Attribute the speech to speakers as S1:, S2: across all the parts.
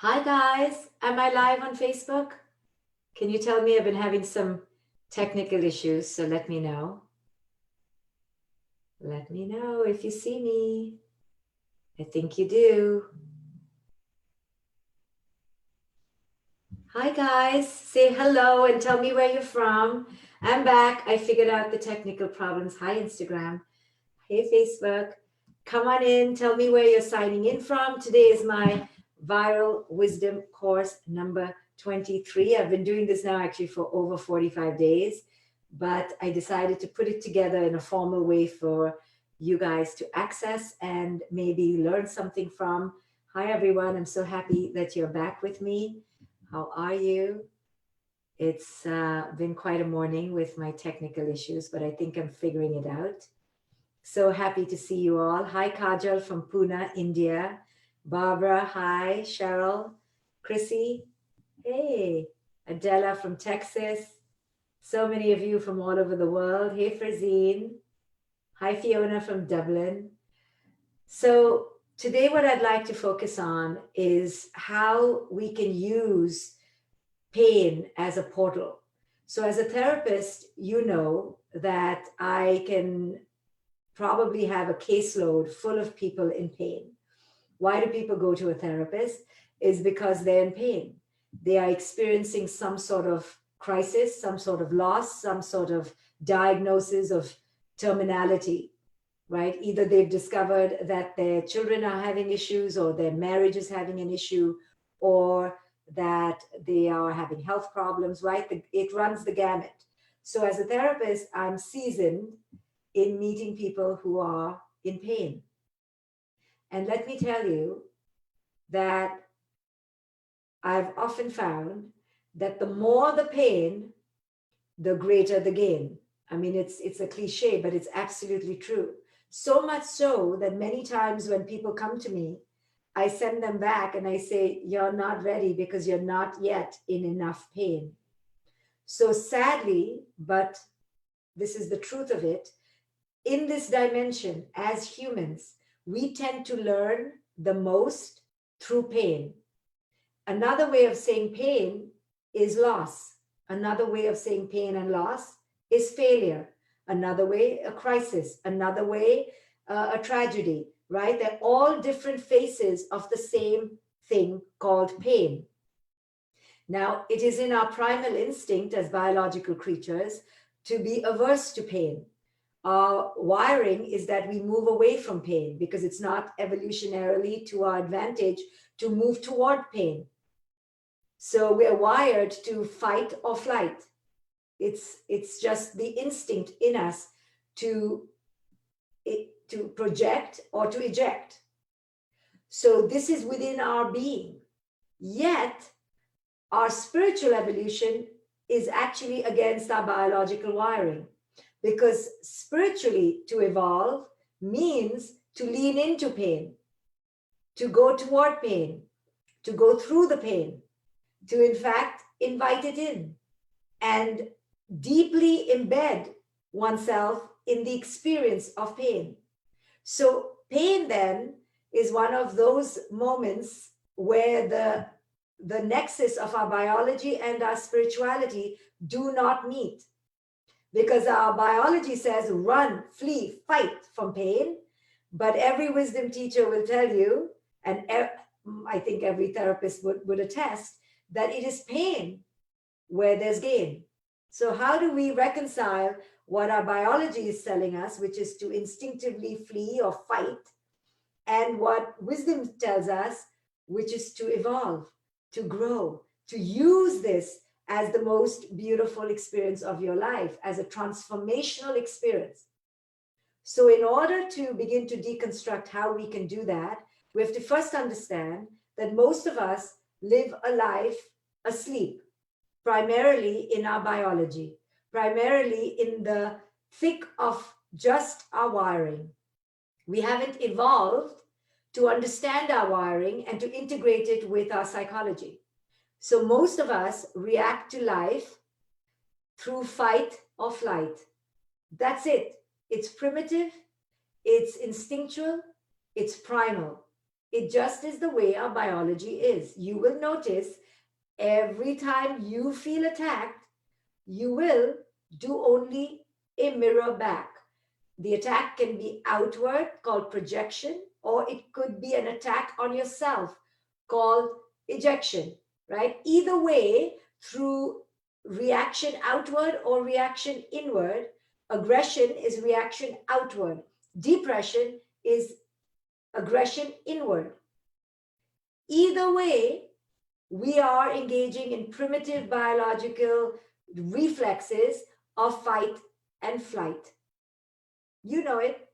S1: Hi guys, am I live on Facebook? Can you tell me? I've been having some technical issues, so let me know. Let me know if you see me. I think you do. Hi guys, say hello and tell me where you're from. I'm back. I figured out the technical problems. Hi Instagram. Hey Facebook. Come on in. Tell me where you're signing in from. Today is my viral wisdom course number 23. I've been doing this now actually for over 45 days, but I decided to put it together in a formal way for you guys to access and maybe learn something from. Hi everyone. I'm so happy that you're back with me. How are you? It's been quite a morning with my technical issues, but I think I'm figuring it out. So happy to see you all. Hi, Kajal from Pune, India. Barbara, hi. Cheryl, Chrissy, hey. Adela from Texas. So many of you from all over the world. Hey, Frazine. Hi, Fiona from Dublin. So today what I'd like to focus on is how we can use pain as a portal. So as a therapist, you know that I can probably have a caseload full of people in pain. Why do people go to a therapist? Is because they're in pain. They are experiencing some sort of crisis, some sort of loss, some sort of diagnosis of terminality, right? Either they've discovered that their children are having issues, or their marriage is having an issue, or that they are having health problems, right? It runs the gamut. So as a therapist, I'm seasoned in meeting people who are in pain. And let me tell you that I've often found that the more the pain, the greater the gain. I mean, it's a cliche, but it's absolutely true. So much so that many times when people come to me, I send them back and I say, you're not ready because you're not yet in enough pain. So sadly, but this is the truth of it, in this dimension, as humans, we tend to learn the most through pain. Another way of saying pain is loss. Another way of saying pain and loss is failure. Another way, a crisis. Another way, a tragedy, right? They're all different faces of the same thing called pain. Now, it is in our primal instinct as biological creatures to be averse to pain. Our wiring is that we move away from pain because it's not evolutionarily to our advantage to move toward pain. So we're wired to fight or flight. It's just the instinct in us to to project or to eject. So this is within our being. Yet our spiritual evolution is actually against our biological wiring, because spiritually to evolve means to lean into pain, to go toward pain, to go through the pain, to in fact invite it in and deeply embed oneself in the experience of pain. So, pain then is one of those moments where the nexus of our biology and our spirituality do not meet, because our biology says run, flee, fight from pain. But every wisdom teacher will tell you, and I think every therapist would attest, that it is pain where there's gain. So, how do we reconcile what our biology is telling us, which is to instinctively flee or fight, and what wisdom tells us, which is to evolve, to grow, to use this as the most beautiful experience of your life, as a transformational experience? So, in order to begin to deconstruct how we can do that, we have to first understand that most of us live a life asleep, primarily in our biology, primarily in the thick of just our wiring. We haven't evolved to understand our wiring and to integrate it with our psychology. So most of us react to life through fight or flight. That's it. It's primitive, it's instinctual, it's primal. It just is the way our biology is. You will notice every time you feel attacked, you will do only a mirror back. The attack can be outward, called projection, or it could be an attack on yourself, called ejection, right? Either way, through reaction outward or reaction inward, aggression is reaction outward, depression is aggression inward. Either way, we are engaging in primitive biological reflexes of fight and flight. You know it.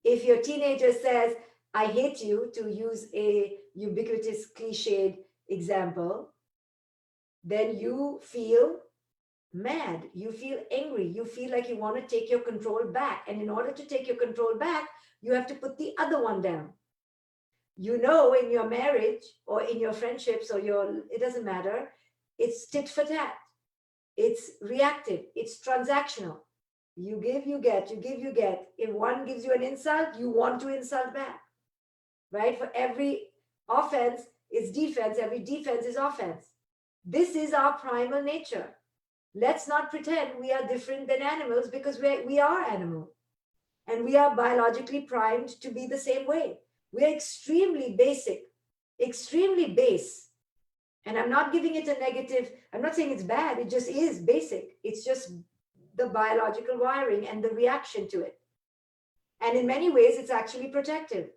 S1: If your teenager says, I hate you, to use a ubiquitous cliched example, then you feel mad, you feel angry, you feel like you want to take your control back. And in order to take your control back, you have to put the other one down. You know, in your marriage or in your friendships or it doesn't matter, it's tit for tat, it's reactive, it's transactional. You give, you get, you give, you get. If one gives you an insult, you want to insult back, right? For every offense is defense, every defense is offense. This is our primal nature. Let's not pretend we are different than animals, because we are animal and we are biologically primed to be the same way. We are extremely basic, extremely base. And I'm not giving it a negative, I'm not saying it's bad, it just is basic. It's just the biological wiring and the reaction to it. And in many ways, it's actually protective.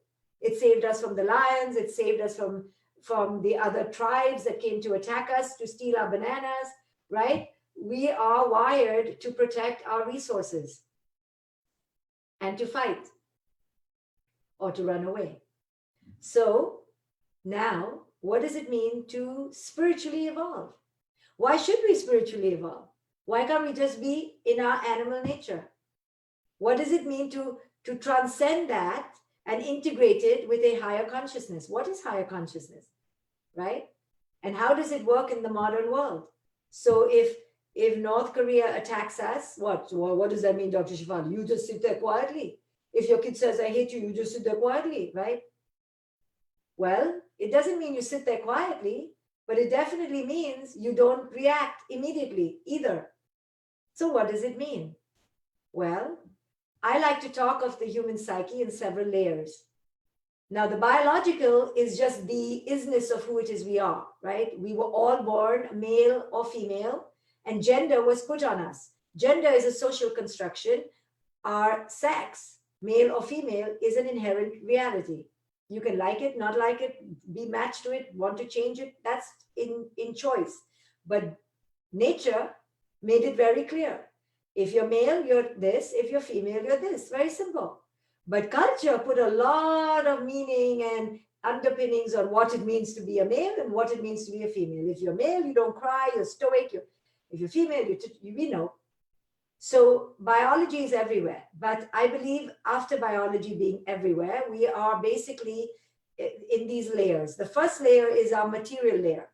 S1: It saved us from the lions, it saved us from the other tribes that came to attack us, to steal our bananas, right? We are wired to protect our resources and to fight or to run away. So now, what does it mean to spiritually evolve? Why should we spiritually evolve? Why can't we just be in our animal nature? What does it mean to transcend that and integrate it with a higher consciousness? What is higher consciousness, right? And how does it work in the modern world? So if North Korea attacks us, what does that mean, Dr. Shefali? You just sit there quietly. If your kid says, I hate you, you just sit there quietly, right? Well, it doesn't mean you sit there quietly, but it definitely means you don't react immediately either. So what does it mean? Well, I like to talk of the human psyche in several layers. Now, the biological is just the isness of who it is we are, right? We were all born male or female, and gender was put on us. Gender is a social construction. Our sex, male or female, is an inherent reality. You can like it, not like it, be matched to it, want to change it. That's in choice. But nature made it very clear. If you're male, you're this. If you're female, you're this. Very simple. But culture put a lot of meaning and underpinnings on what it means to be a male and what it means to be a female. If you're male, you don't cry, you're stoic. If you're female, we know. So biology is everywhere. But I believe after biology being everywhere, we are basically in these layers. The first layer is our material layer,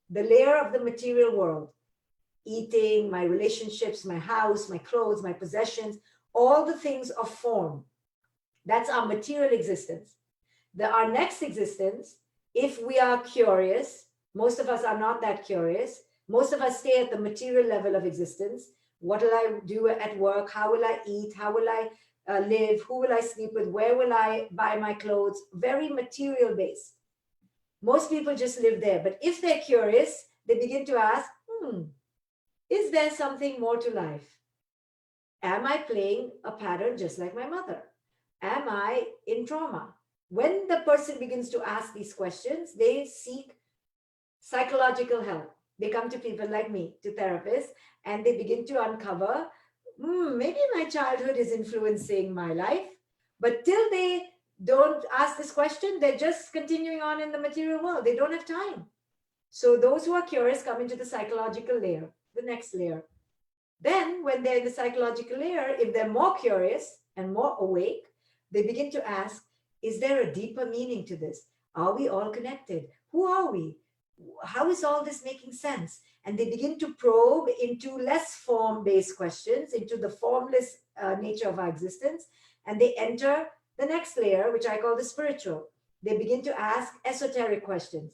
S1: the layer of the material world. Eating, my relationships, my house, my clothes, my possessions, all the things of form. That's our material existence. Our next existence, if we are curious, most of us are not that curious. Most of us stay at the material level of existence. What will I do at work? How will I eat? How will I live? Who will I sleep with? Where will I buy my clothes? Very material based. Most people just live there. But if they're curious, they begin to ask, is there something more to life? Am I playing a pattern just like my mother? Am I in trauma? When the person begins to ask these questions, they seek psychological help. They come to people like me, to therapists, and they begin to uncover, maybe my childhood is influencing my life. But till they don't ask this question, they're just continuing on in the material world. They don't have time. So those who are curious come into the psychological layer, the next layer. Then when they're in the psychological layer, if they're more curious and more awake, they begin to ask, is there a deeper meaning to this? Are we all connected? Who are we? How is all this making sense? And they begin to probe into less form-based questions, into the formless nature of our existence. And they enter the next layer, which I call the spiritual. They begin to ask esoteric questions.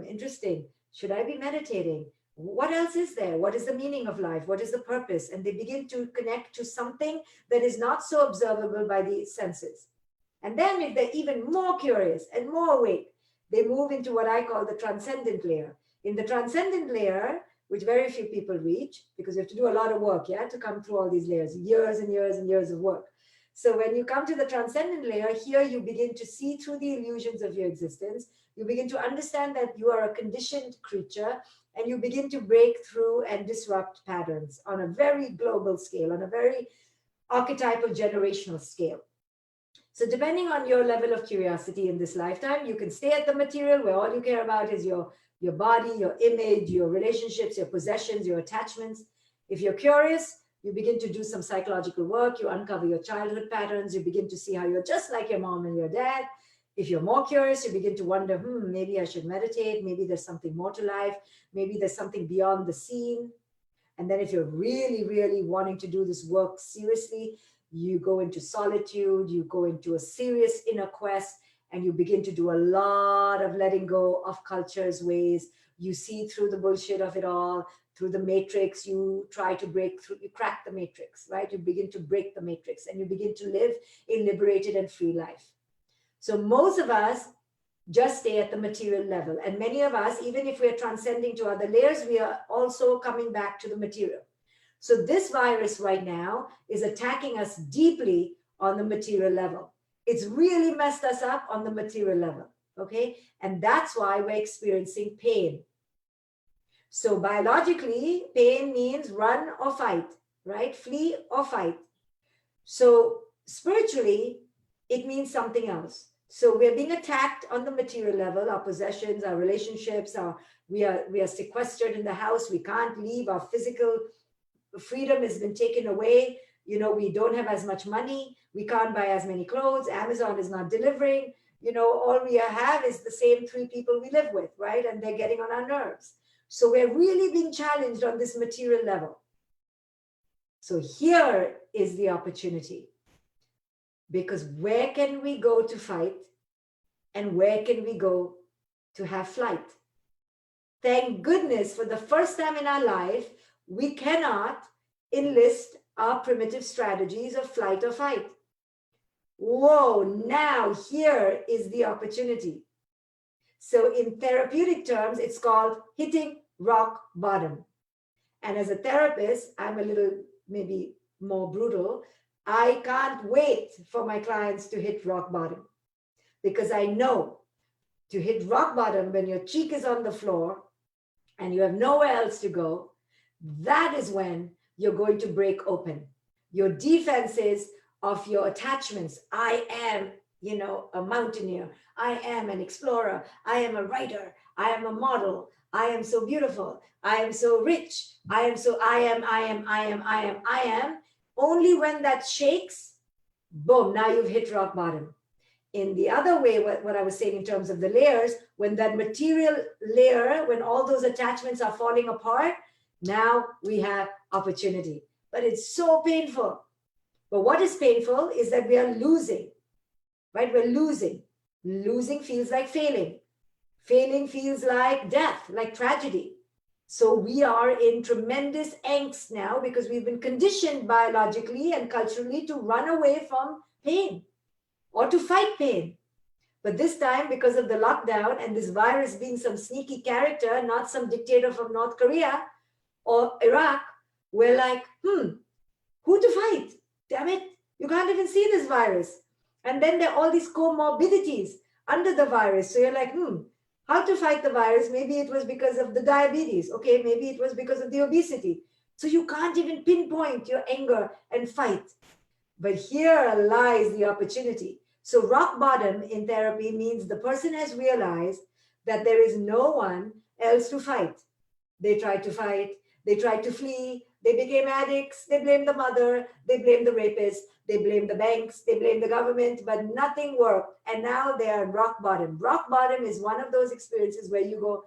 S1: Interesting. Should I be meditating? What else is there? What is the meaning of life? What is the purpose? And they begin to connect to something that is not so observable by the senses. And then, if they're even more curious and more awake, they move into what I call the transcendent layer. In the transcendent layer, which very few people reach, because you have to do a lot of work, yeah, to come through all these layers, years and years and years of work. So when you come to the transcendent layer, here you begin to see through the illusions of your existence. You begin to understand that you are a conditioned creature, and you begin to break through and disrupt patterns on a very global scale, on a very archetypal generational scale. So depending on your level of curiosity in this lifetime, you can stay at the material where all you care about is your body, your image, your relationships, your possessions, your attachments. If you're curious, you begin to do some psychological work, you uncover your childhood patterns, you begin to see how you're just like your mom and your dad. If you're more curious, you begin to wonder, maybe I should meditate, maybe there's something more to life, maybe there's something beyond the scene. And then if you're really, really wanting to do this work seriously, you go into solitude, you go into a serious inner quest, and you begin to do a lot of letting go of culture's ways. You see through the bullshit of it all, through the matrix, you try to break through, you crack the matrix, right? You begin to break the matrix and you begin to live a liberated and free life. So most of us just stay at the material level. And many of us, even if we're transcending to other layers, we are also coming back to the material. So this virus right now is attacking us deeply on the material level. It's really messed us up on the material level, okay? And that's why we're experiencing pain. So biologically, pain means run or fight, right? Flee or fight. So spiritually, it means something else. So we're being attacked on the material level, our possessions, our relationships, we are sequestered in the house, we can't leave, our physical freedom has been taken away. We don't have as much money, we can't buy as many clothes, Amazon is not delivering, all we have is the same 3 people we live with, right? And they're getting on our nerves. So we're really being challenged on this material level. So here is the opportunity. Because where can we go to fight and where can we go to have flight? Thank goodness, for the first time in our life, we cannot enlist our primitive strategies of flight or fight. Whoa, now here is the opportunity. So in therapeutic terms, it's called hitting rock bottom. And as a therapist, I'm a little maybe more brutal. I can't wait for my clients to hit rock bottom, because I know to hit rock bottom when your cheek is on the floor and you have nowhere else to go, that is when you're going to break open your defenses of your attachments. I am, a mountaineer. I am an explorer. I am a writer. I am a model. I am so beautiful. I am so rich. I am. Only when that shakes, boom, now you've hit rock bottom. In the other way, what I was saying in terms of the layers, when that material layer, when all those attachments are falling apart, now we have opportunity. But it's so painful. But what is painful is that we are losing, right? We're losing. Losing feels like failing. Failing feels like death, like tragedy. So we are in tremendous angst now because we've been conditioned biologically and culturally to run away from pain or to fight pain. But this time, because of the lockdown and this virus being some sneaky character, not some dictator from North Korea or Iraq, we're like, who to fight? Damn it, you can't even see this virus. And then there are all these comorbidities under the virus. So you're like, how to fight the virus? Maybe it was because of the diabetes. Okay, maybe it was because of the obesity. So you can't even pinpoint your anger and fight. But here lies the opportunity. So rock bottom in therapy means the person has realized that there is no one else to fight. They tried to fight, they tried to flee, they became addicts, they blame the mother, they blame the rapist, they blame the banks, they blame the government, but nothing worked. And now they are rock bottom. Rock bottom is one of those experiences where you go,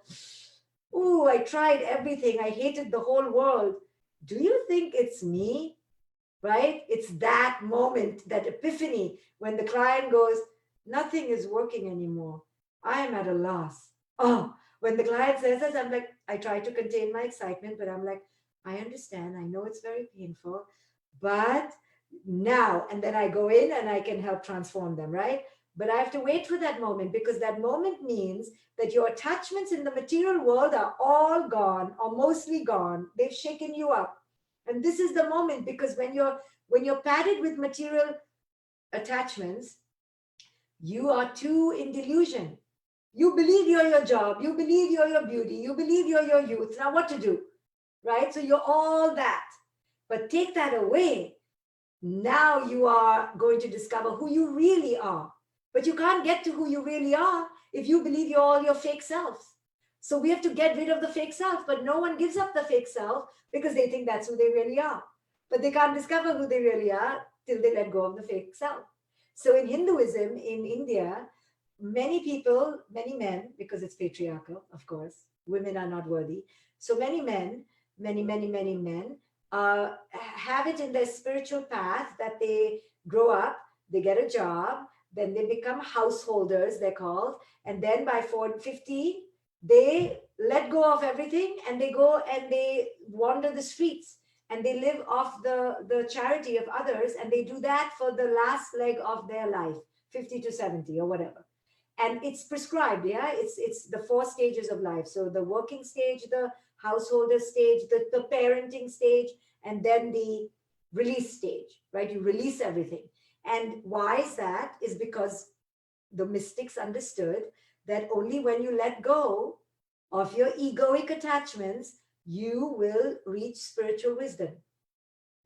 S1: ooh, I tried everything. I hated the whole world. Do you think it's me? Right? It's that moment, that epiphany, when the client goes, Nothing is working anymore. I am at a loss. Oh, when the client says this, I'm like, I try to contain my excitement, but I'm like, I understand. I know it's very painful, but now, and then I go in and I can help transform them, right? But I have to wait for that moment, because that moment means that your attachments in the material world are all gone or mostly gone. They've shaken you up. And this is the moment, because when you're padded with material attachments, you are too in delusion. You believe you're your job, you believe you're your beauty, you believe you're your youth. Now what to do? Right? So you're all that. But take that away. Now you are going to discover who you really are. But you can't get to who you really are if you believe you're all your fake selves. So we have to get rid of the fake self, but no one gives up the fake self because they think that's who they really are. But they can't discover who they really are till they let go of the fake self. So in Hinduism, in India, many people, many men, because it's patriarchal, of course, women are not worthy. So many men, many men have it in their spiritual path that they grow up, they get a job, then they become householders, they're called. And then by 50, they let go of everything and they go and they wander the streets and they live off the charity of others. And they do that for the last leg of their life, 50 to 70 or whatever. And it's prescribed. Yeah, it's the 4 stages of life. So the working stage, the householder stage, the parenting stage, and then the release stage, right? You release everything. And why is that? Is because the mystics understood that only when you let go of your egoic attachments, you will reach spiritual wisdom.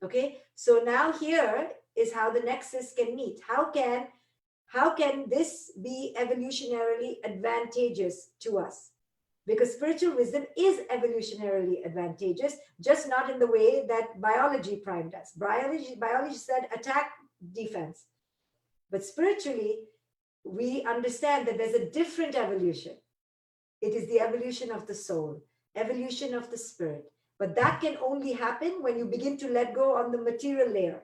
S1: Okay, so now here is how the nexus can meet. How can this be evolutionarily advantageous to us? Because spiritual wisdom is evolutionarily advantageous, just not in the way that biology primed us. Biology said attack, defense. But spiritually, we understand that there's a different evolution. It is the evolution of the soul, evolution of the spirit. But that can only happen when you begin to let go on the material layer.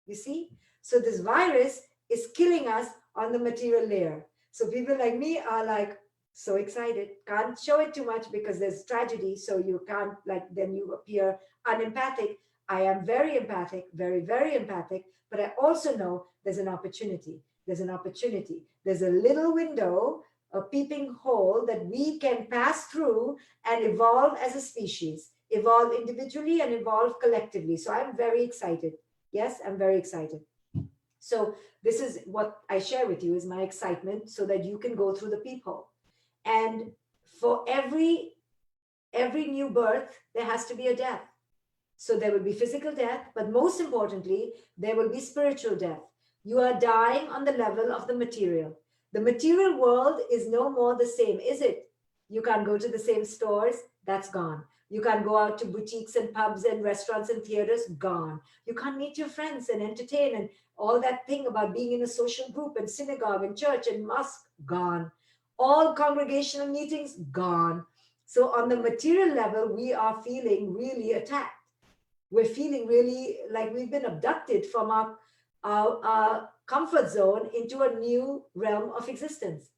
S1: You see? So this virus is killing us on the material layer. So people like me are like so excited. Can't show it too much because there's tragedy. So you can't, like, then you appear unempathic. I am very empathic, very, very empathic. But I also know there's an opportunity. There's an opportunity. There's a little window, a peeping hole that we can pass through and evolve as a species, evolve individually and evolve collectively. So I'm very excited. Yes, I'm very excited. So this is what I share with you, is my excitement, so that you can go through the peephole. And for every new birth, there has to be a death. So there will be physical death, but most importantly, there will be spiritual death. You are dying on the level of the material. The material world is no more the same, is it? You can't go to the same stores, that's gone. You can't go out to boutiques and pubs and restaurants and theaters, gone. You can't meet your friends and entertain and all that thing about being in a social group and synagogue and church and mosque, gone. All congregational meetings, gone. So on the material level, we are feeling really attacked. We're feeling really like we've been abducted from our comfort zone into a new realm of existence.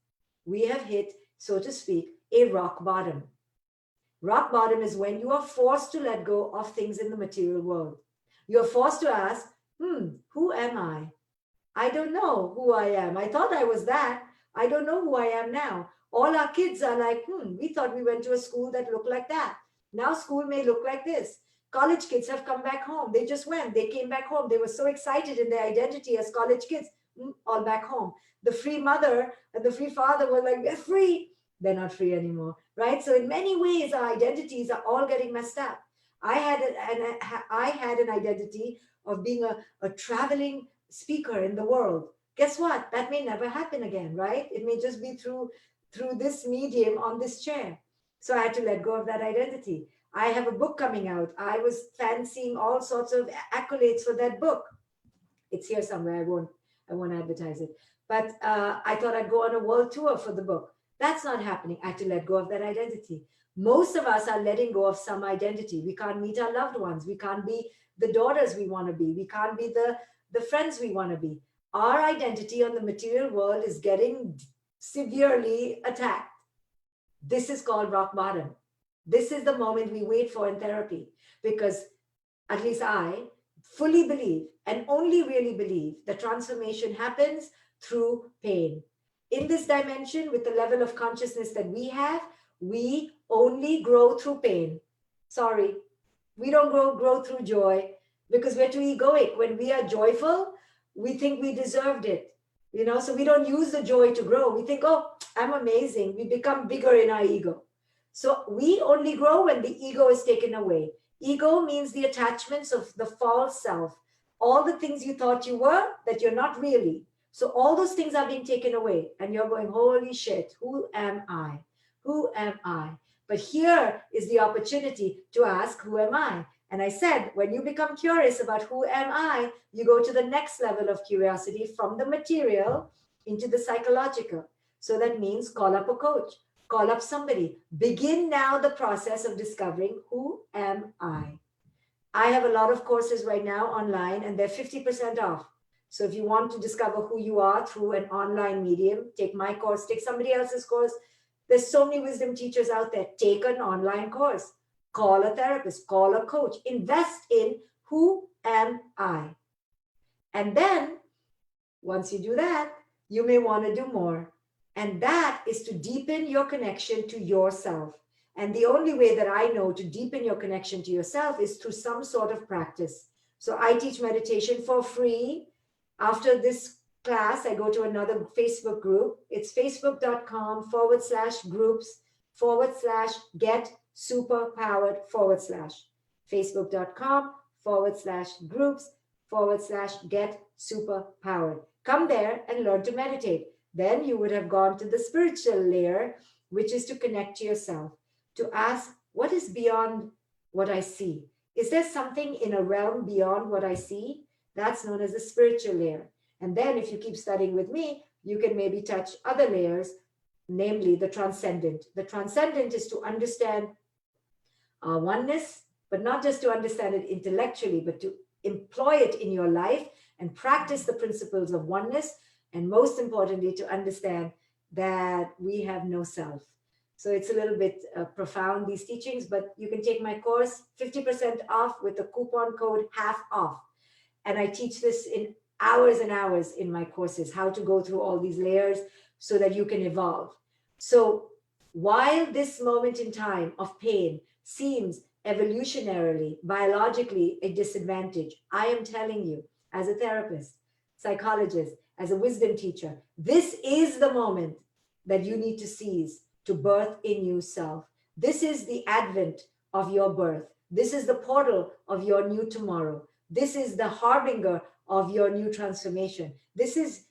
S1: We have hit, so to speak, a rock bottom. Rock bottom is when you are forced to let go of things in the material world. You're forced to ask, who am I? I don't know who I am. I thought I was that. I don't know who I am now. All our kids are like, we thought we went to a school that looked like that. Now school may look like this. College kids have come back home. They just went. They came back home. They were so excited in their identity as college kids, all back home. The free mother and the free father were like, they're free. They're not free anymore, right? So in many ways, our identities are all getting messed up. I had an identity of being a traveling speaker in the world. Guess what? That may never happen again, right? It may just be through this medium on this chair. So I had to let go of that identity. I have a book coming out. I was fancying all sorts of accolades for that book. It's here somewhere. I won't advertise it. But I thought I'd go on a world tour for the book. That's not happening. I had to let go of that identity. Most of us are letting go of some identity. We can't meet our loved ones. We can't be the daughters we want to be. We can't be the friends we want to be. our identity on the material world is getting severely attacked. This is called rock bottom. This is the moment we wait for in therapy, because at least I fully believe and only really believe that transformation happens through pain. In this dimension, with the level of consciousness that we have, we only grow through pain. Sorry, we don't grow through joy, because we're too egoic. When we are joyful, we think we deserved it. So we don't use the joy to grow. We think, oh, I'm amazing. We become bigger in our ego. So we only grow when the ego is taken away. Ego means the attachments of the false self, all the things you thought you were that you're not really. So all those things are being taken away, and you're going, holy shit, who am I? Who am I? But here is the opportunity to ask, who am I? And I said, when you become curious about who am I, you go to the next level of curiosity from the material into the psychological. So that means call up a coach, call up somebody. Begin now the process of discovering, who am I? I have a lot of courses right now online, and they're 50% off. So if you want to discover who you are through an online medium, take my course, take somebody else's course. There's so many wisdom teachers out there. Take an online course. Call a therapist, call a coach, invest in, who am I? And then once you do that, you may want to do more. And that is to deepen your connection to yourself. And the only way that I know to deepen your connection to yourself is through some sort of practice. So I teach meditation for free. After this class, I go to another Facebook group. It's facebook.com/groups/get superpowered facebook.com/groups/get superpowered. Come there and learn to meditate. Then you would have gone to the spiritual layer, which is to connect to yourself, to ask, what is beyond what I see? Is there something in a realm beyond what I see? That's known as the spiritual layer. And then if you keep studying with me, you can maybe touch other layers, namely the transcendent. The transcendent is to understand oneness, but not just to understand it intellectually, but to employ it in your life and practice the principles of oneness. And most importantly, to understand that we have no self. So it's a little bit profound, these teachings, but you can take my course 50% off with the coupon code half off. And I teach this in hours and hours in my courses, how to go through all these layers so that you can evolve. So while this moment in time of pain seems evolutionarily, biologically a disadvantage, I am telling you, as a therapist, psychologist, as a wisdom teacher, this is the moment that you need to seize to birth a new self. This is the advent of your birth. This is the portal of your new tomorrow. This is the harbinger of your new transformation.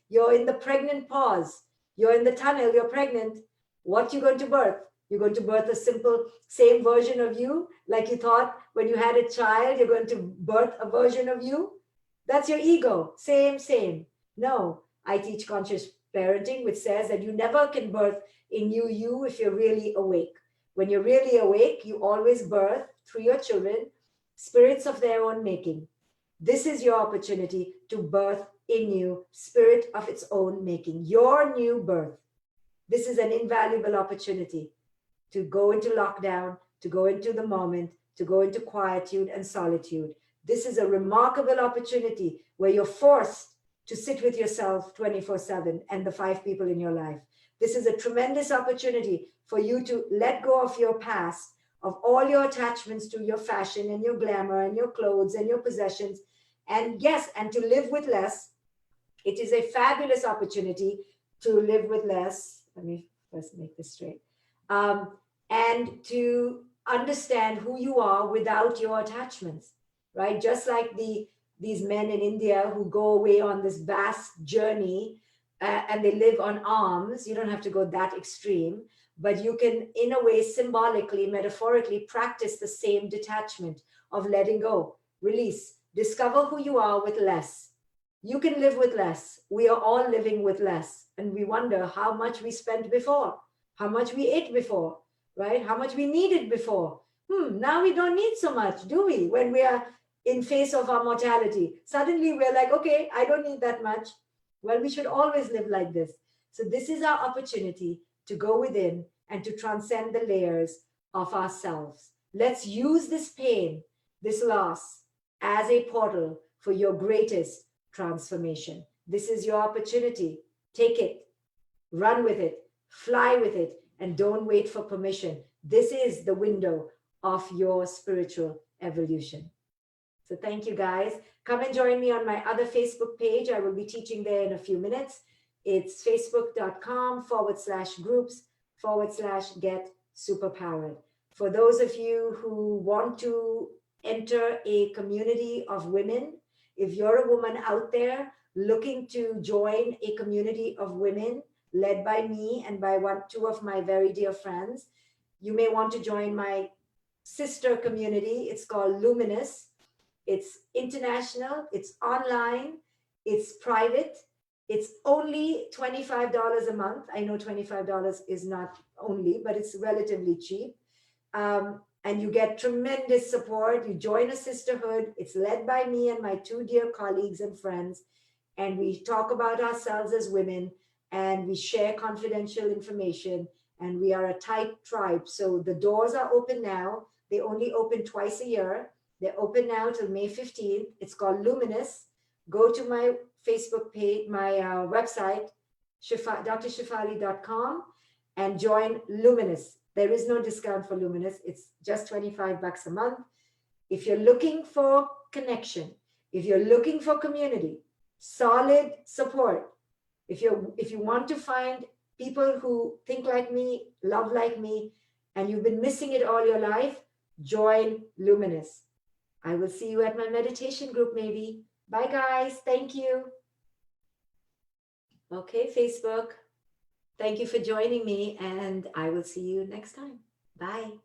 S1: You're in the pregnant pause. You're in the tunnel, you're pregnant. What you going to birth? You're going to birth a simple, same version of you, like you thought when you had a child, you're going to birth a version of you. That's your ego. Same. No, I teach conscious parenting, which says that you never can birth a new you if you're really awake. When you're really awake, you always birth through your children spirits of their own making. This is your opportunity to birth a new spirit of its own making, your new birth. This is an invaluable opportunity to go into lockdown, to go into the moment, to go into quietude and solitude. This is a remarkable opportunity where you're forced to sit with yourself 24/7 and the 5 people in your life. This is a tremendous opportunity for you to let go of your past, of all your attachments to your fashion and your glamour and your clothes and your possessions. And yes, and to live with less. It is a fabulous opportunity to live with less. Let me first make this straight. And to understand who you are without your attachments, right? Just like these men in India who go away on this vast journey and they live on alms. You don't have to go that extreme, but you can, in a way, symbolically, metaphorically, practice the same detachment of letting go, release, discover who you are with less. You can live with less. We are all living with less. And we wonder how much we spent before, how much we ate before, right? How much we needed before. Now we don't need so much, do we? When we are in face of our mortality, suddenly we're like, okay, I don't need that much. Well, we should always live like this. So, this is our opportunity to go within and to transcend the layers of ourselves. Let's use this pain, this loss, as a portal for your greatest transformation. This is your opportunity. Take it, run with it, fly with it, and don't wait for permission. This is the window of your spiritual evolution. So thank you guys. Come and join me on my other Facebook page. I will be teaching there in a few minutes. It's facebook.com/groups/get superpowered. For those of you who want to enter a community of women, if you're a woman out there looking to join a community of women led by me and by two of my very dear friends, you may want to join my sister community. It's called Luminous. It's international, it's online, it's private. It's only $25 a month. I know $25 is not only, but it's relatively cheap. And you get tremendous support. You join a sisterhood. It's led by me and my two dear colleagues and friends. And we talk about ourselves as women, and we share confidential information, and we are a tight tribe. So the doors are open now. They only open twice a year. They're open now till May 15th. It's called Luminous. Go to my Facebook page, my website, drshefali.com, and join Luminous. There is no discount for Luminous. It's just $25 a month. If you're looking for connection, if you're looking for community, solid support, if you want to find people who think like me, love like me, and you've been missing it all your life, join Luminous. I will see you at my meditation group, maybe. Bye, guys. Thank you. Okay, Facebook. Thank you for joining me, and I will see you next time. Bye.